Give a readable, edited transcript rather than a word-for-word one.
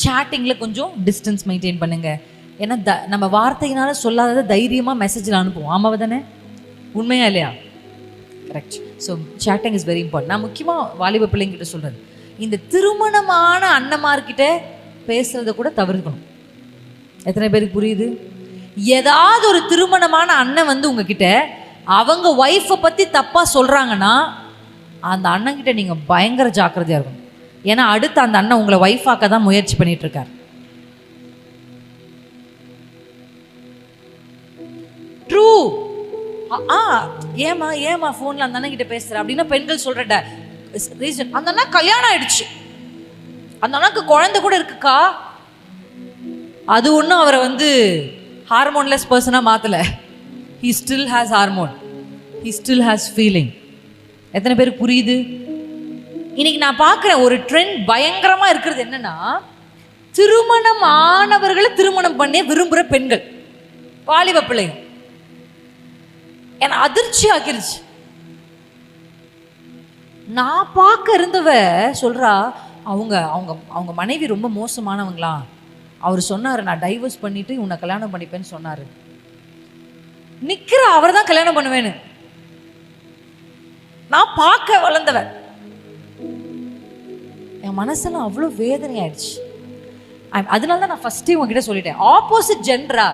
சேட்டிங்கில் கொஞ்சம் distance maintain பண்ணுங்க. ஏன்னா நம்ம வார்த்தையினால சொல்லாததை தைரியமாக மெசேஜில் அனுப்புவோம். ஆமாவ தானே? உண்மையா இல்லையா? Correct. So chatting is very important. நான் முக்கியமாக வாலிப பிள்ளைங்கிட்ட சொல்கிறது, இந்த திருமணமான அண்ணன்மார்கிட்ட பேசுறத கூட தவிர்க்கணும். எத்தனை பேருக்கு புரியுது? ஏதாவது ஒரு திருமணமான அண்ணன் வந்து உங்ககிட்ட அவங்க ஒய்ஃபை பற்றி தப்பாக சொல்கிறாங்கன்னா அந்த அண்ணன்கிட்ட நீங்கள் பயங்கர ஜாக்கிரதையாக இருக்கணும். ஏன்னா அடுத்து அந்த அண்ணன் உங்களை ஒய்ஃபாக்க தான் முயற்சி பண்ணிட்டு இருக்கார். ட்ரூ. ஏமா ஃபோனில் அந்த அண்ணன் கிட்ட பேசுகிற அப்படின்னா பெண்கள் சொல்கிற ரீசன், அந்த அண்ணா கல்யாணம் ஆயிடுச்சு, அந்த அண்ணாக்கு குழந்தை கூட இருக்குக்கா. அது ஒன்றும் அவரை வந்து ஹார்மோன்லெஸ் பர்சனாக மாற்றலை. He still has hormone, he still has feeling. எத்தனை பேருக்கு புரியுது? இன்னைக்கு நான் பார்க்குறேன் ஒரு ட்ரெண்ட் பயங்கரமாக இருக்கிறது என்னன்னா, திருமணம் ஆனவர்களை திருமணம் பண்ணி விரும்புகிற பெண்கள், வாலிப பிள்ளைங்க. ஏன்னா அதிர்ச்சி ஆகிருச்சு. நான் பார்க்க இருந்தவ சொல்கிறா, அவங்க அவங்க அவங்க மனைவி ரொம்ப மோசமானவங்களா, அவர் சொன்னார் நான் டைவர்ஸ் பண்ணிட்டு உன்னை கல்யாணம் பண்ணிப்பேன்னு சொன்னார். நிற்கிற அவர் தான் கல்யாணம் பண்ணுவேன்னு. நான் பார்க்க வளர்ந்தவன், என் மனசெல்லாம் அவ்வளோ வேதனை ஆயிடுச்சு. அதனால தான் நான் ஃபர்ஸ்டே உங்ககிட்ட சொல்லிட்டேன், ஆப்போசிட் ஜென்ரா